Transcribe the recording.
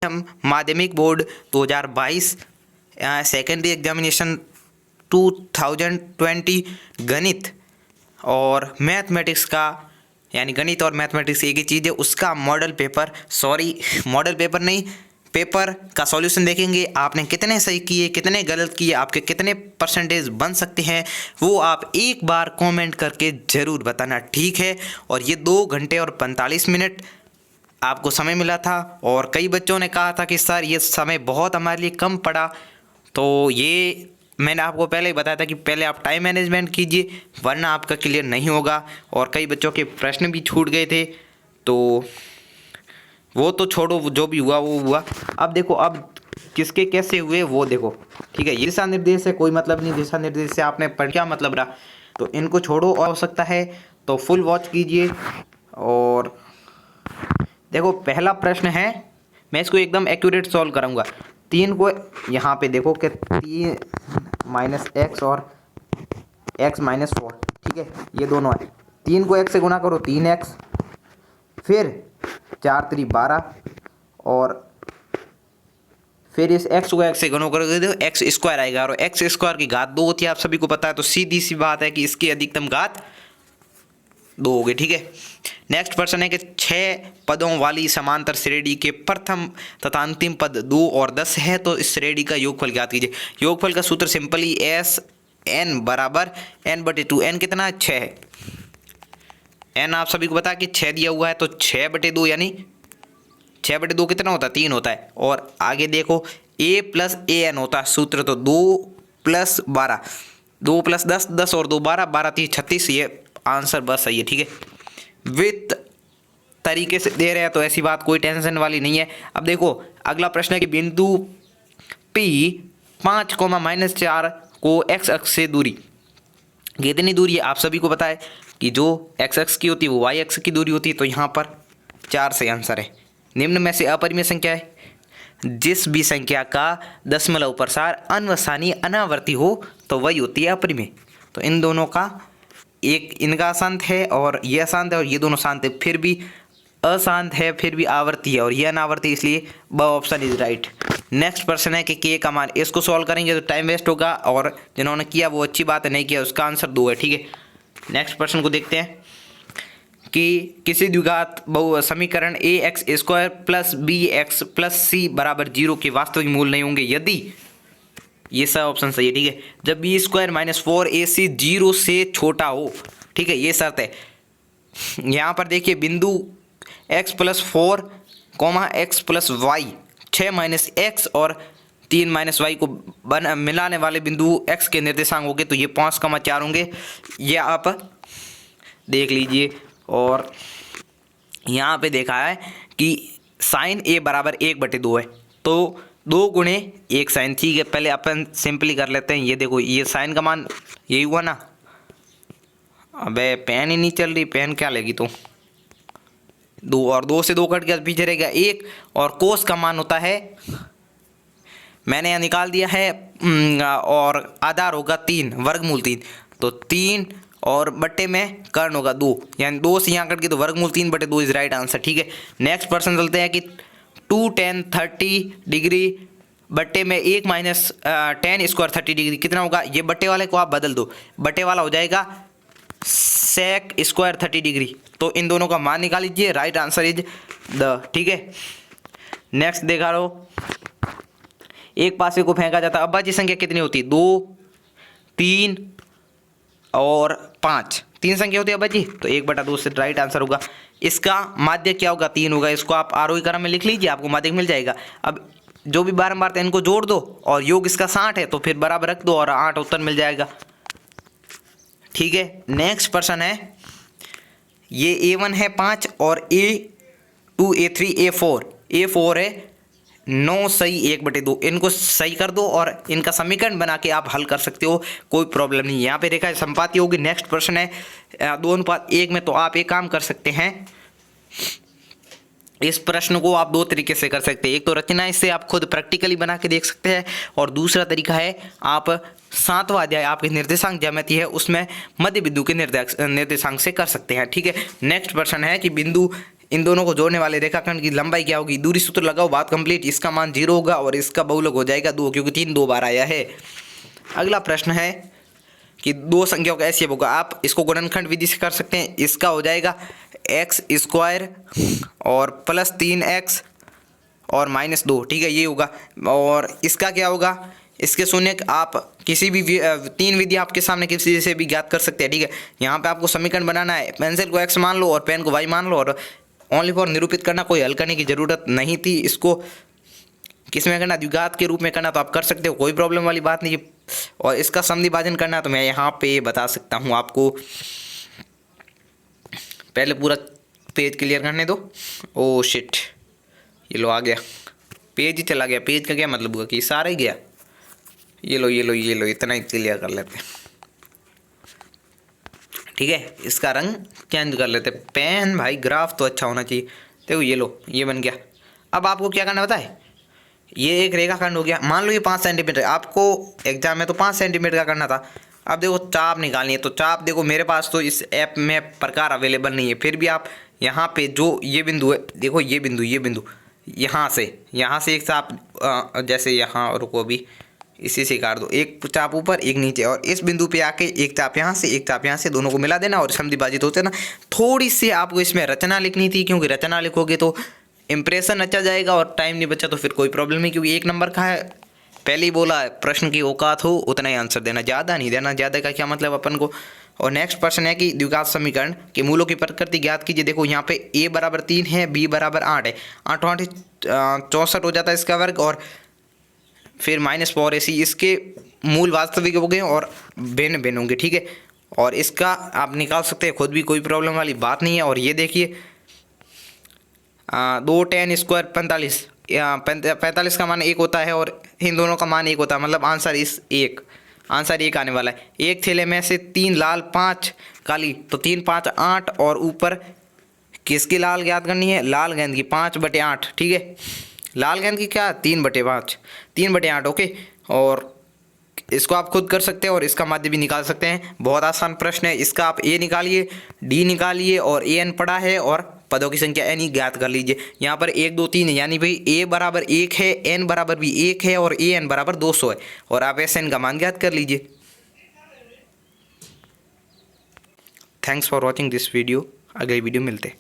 हम माध्यमिक board 2022 secondary examination 2020 गणित और मैथमेटिक्स का, यानी गणित और मैथमेटिक्स एक ही चीज़ है, उसका मॉडल पेपर नहीं, पेपर का सॉल्यूशन देखेंगे। आपने कितने सही किए, कितने गलत किए, आपके कितने परसेंटेज बन सकते हैं, वो आप एक बार कमेंट करके ज़रूर बताना, ठीक है। और ये 2 घंटे और 45 मिनट आपको समय मिला था और कई बच्चों ने कहा था कि सर ये समय बहुत हमारे लिए कम पड़ा। तो ये मैंने आपको पहले ही बताया था कि पहले आप टाइम मैनेजमेंट कीजिए, वरना आपका क्लियर नहीं होगा। और कई बच्चों के प्रश्न भी छूट गए थे, तो वो तो छोड़ो, जो भी हुआ वो हुआ। अब देखो, अब किसके कैसे हुए वो देखो, ठीक है। ये दिशा निर्देश से कोई मतलब नहीं, दिशा निर्देश से आपने पढ़ क्या मतलब रहा, तो इनको छोड़ो। और हो सकता है तो फुल वॉच कीजिए। और देखो, पहला प्रश्न है, मैं इसको एकदम एक्यूरेट सॉल्व कराऊंगा। 3 को यहाँ पे देखो कि 3 माइनस एक्स और x माइनस 4, ठीक है, ये दोनों है। 3 को x से गुना करो 3x, फिर 4 3 12, और फिर इस x को x से गुना करोगे तो एक्स स्क्वायर आएगा, और एक्स स्क्वायर की घात 2 होती है, आप सभी को पता है। तो सीधी सी बात है कि इसकी अधिकतम घात 2 होगी, ठीक है। नेक्स्ट प्रश्न है कि 6 पदों वाली समांतर श्रेणी के प्रथम तथा अंतिम पद 2 और 10 है, तो इस श्रेणी का योगफल ज्ञात कीजिए। योगफल का सूत्र सिंपली एस एन बराबर n/2। n कितना है? 6 है। n आप सभी को पता है कि 6 दिया हुआ है, तो 6/2 यानी 6/2 कितना होता है? 3 होता है। और आगे देखो, a + an होता है सूत्र, तो 2 + 12, 2 + 10, 10 और 2 12, 12 3 36, ये आंसर बस सही है, ठीक है। वित्त तरीके से दे रहे हैं तो ऐसी बात कोई टेंशन वाली नहीं है। अब देखो, अगला प्रश्न है कि बिंदु P 5, -4 को x अक्ष से दूरी, कितनी दूरी है? आप सभी को पता है कि जो x अक्ष की होती है वो y अक्ष की दूरी होती है, तो यहाँ पर 4 से आंसर है। निम्न में से अपरिमेय संख्या है, जिस भी संख्या का दशमलव प्रसार अन्वसानी अनावर्ती हो तो वही होती है अपरिमेय। तो इन दोनों का, एक इनका अशांत है और ये अशांत है, और ये दोनों शांत है, फिर भी अशांत है, फिर भी आवर्ती है, और ये अनावर्ती, इसलिए ब ऑप्शन इज राइट। नेक्स्ट प्रश्न है कि के का मान, इसको सॉल्व करेंगे तो टाइम वेस्ट होगा, और जिन्होंने किया वो अच्छी बात है, नहीं किया उसका आंसर 2 है, ठीक है। नेक्स्ट प्रश्न को देखते हैं कि किसी द्विघात बहु समीकरण ax² + bx + c = 0 के वास्तविक मूल नहीं होंगे यदि, ये सब ऑप्शन सही है, ठीक है, जब b² - 4ac 0 से छोटा हो, ठीक है, ये शर्त है। यहाँ पर देखिए, बिंदु x + 4, x + y, 6 - x और 3 - y को मिलाने वाले बिंदु x के निर्देशांक होंगे, तो ये 5,4 होंगे, ये आप देख लीजिए। और यहाँ पे देखा है कि sin a = 1/2 है, तो 2 × 1 sin, ठीक है। पहले अपन सिंपली कर लेते हैं। ये देखो, ये साइन का मान यही हुआ ना। अबे पेन ही नहीं चल रही, पेन क्या लेगी तो 2, और 2 से 2 कट गया, पीछे रह गया 1, और कोस का मान होता है, मैंने यहाँ निकाल दिया है, और आधार होगा 3, वर्गमूल 3, तो 3 और बट्टे में कर्ण होगा 2, यानी 2 से यहाँ कट गया तो वर्गमूल 3/2 इज राइट आंसर, ठीक है। नेक्स्ट प्रश्न चलते हैं कि 2 tan 30 डिग्री बट्टे में 1 - tan स्क्वायर 30 डिग्री कितना होगा? ये बट्टे वाले को आप बदल दो, बट्टे वाला हो जाएगा sec स्क्वायर 30 डिग्री, तो इन दोनों का मान निकाल लीजिए, राइट आंसर इज द, ठीक है। नेक्स्ट देखा लो, एक पासे को फेंका जाता है, अभाज्य संख्या कितनी होती है? 2 3 और 5, 3 संख्या होती है अभाज्य, तो 1/2 से राइट आंसर होगा। इसका माध्य क्या होगा? 3 होगा। इसको आप आरोही क्रम में लिख लीजिए, आपको माध्य मिल जाएगा। अब जो भी बारंबार था इनको जोड़ दो, और योग इसका 60 है, तो फिर बराबर रख दो और 8 उत्तर मिल जाएगा, ठीक है। नेक्स्ट प्रश्न है, ये A1 है 5 और A2 A3 A4 है 9 सही 1/2, इनको सही कर दो और इनका समीकरण बना के आप हल कर सकते हो, कोई प्रॉब्लम नहीं। यहाँ पे रेखा संपाती होगी। नेक्स्ट प्रश्न है 2:1 में, तो आप एक काम कर सकते हैं, इस प्रश्न को आप 2 तरीके से कर सकते हैं। एक तो रचना, इससे आप खुद प्रैक्टिकली बना के देख सकते हैं, और दूसरा तरीका है आप 7वां अध्याय आपके निर्देशांक ज्यामिति है उसमें मध्य बिंदु के निर्देशांक से कर सकते हैं, ठीक है। नेक्स्ट प्रश्न है कि बिंदु इन दोनों को जोड़ने वाले रेखाखंड की लंबाई क्या होगी। दूरी सूत्र लगाओ, बात कंप्लीट। इसका मान 0 होगा और इसका बहुलक हो जाएगा 2, क्योंकि 3 2 बार आया है। अगला प्रश्न है कि दो संख्याओं का एचसीएफ होगा। आप इसको गुणनखंड विधि से कर सकते हैं। इसका हो जाएगा x² और प्लस 3x और -2, ठीक है, ये होगा। और इसका क्या होगा, इसके शून्य आप किसी भी 3 विधि आपके सामने किसी से भी ज्ञात कर सकते हैं, ठीक है। यहाँ पे आपको समीकरण बनाना है। पेंसिल को x मान लो और पेन को y मान लो, और ओनली फॉर निरूपित करना, कोई हल करने की ज़रूरत नहीं थी। इसको किस में करना, द्विघात के रूप में करना तो आप कर सकते हो, कोई प्रॉब्लम वाली बात नहीं है। और इसका समद्वि भाजन करना तो मैं यहाँ पे बता सकता हूँ आपको। पहले पूरा पेज क्लियर करने दो। ओ शिट, ये लो आ गया, पेज ही चला गया। पेज का क्या मतलब हुआ कि सारा ही गया। ये लो ये लो ये लो, इतना ही क्लियर कर लेते हैं, ठीक है। इसका रंग चेंज कर लेते हैं। पेन भाई ग्राफ तो अच्छा होना चाहिए। देखो ये लो, ये बन गया। अब आपको क्या करना बताए, ये एक रेखाखंड हो गया। मान लो ये 5 सेंटीमीटर, आपको एग्जाम में तो 5 सेंटीमीटर का करना था। अब देखो चाप निकालनी है, तो चाप देखो मेरे पास तो इस ऐप में प्रकार अवेलेबल नहीं है, फिर भी आप यहाँ पे जो ये बिंदु है, देखो ये बिंदु यहाँ से एक चाप जैसे यहाँ, रुको अभी इसी से काट दो, एक चाप ऊपर एक नीचे, और इस बिंदु पे आके एक चाप यहाँ से एक चाप यहाँ से, दोनों को मिला देना और समद्विभाजित होते ना। थोड़ी सी आपको इसमें रचना लिखनी थी, क्योंकि रचना लिखोगे तो इंप्रेशन अच्छा जाएगा, और टाइम नहीं बचा तो फिर कोई प्रॉब्लम नहीं, क्योंकि 1 नंबर का है। पहले ही बोला है, प्रश्न की औकात हो उतना ही आंसर देना, ज़्यादा नहीं देना। ज़्यादा का क्या मतलब अपन को। और नेक्स्ट प्रश्न है कि द्विघात समीकरण के मूलों की प्रकृति ज्ञात कीजिए। देखो यहाँ पे a बराबर 3 है, b बराबर 8 है, 8 8 64 हो जाता है इसका वर्ग, और फिर -4ac। इसके मूल वास्तविक हो गए और भिन्न भिन्न होंगे, ठीक है। और इसका आप निकाल सकते हैं खुद भी, कोई प्रॉब्लम वाली बात नहीं है। और ये देखिए 2 tan² 45, 45 का मान 1 होता है और इन दोनों का मान 1 होता है, मतलब आंसर आंसर 1 आने वाला है। एक थैले में से 3 लाल 5 काली, तो 3 5 8, और ऊपर किसकी लाल ज्ञात करनी है, लाल गेंद की 5/8, ठीक है। लाल गेंद की क्या 3/5, 3/8, ओके। और इसको आप खुद कर सकते हैं और इसका माध्य भी निकाल सकते हैं। बहुत आसान प्रश्न है। इसका आप a निकालिए, d निकालिए, और an पड़ा है, और पदों की संख्या n ही ज्ञात कर लीजिए। यहाँ पर 1 2 3 है, यानी भाई a बराबर 1 है, n बराबर भी 1 है, और an बराबर 200 है, और आप Sn का मान ज्ञात कर लीजिए। Thanks for watching this video. अगले वीडियो मिलते हैं।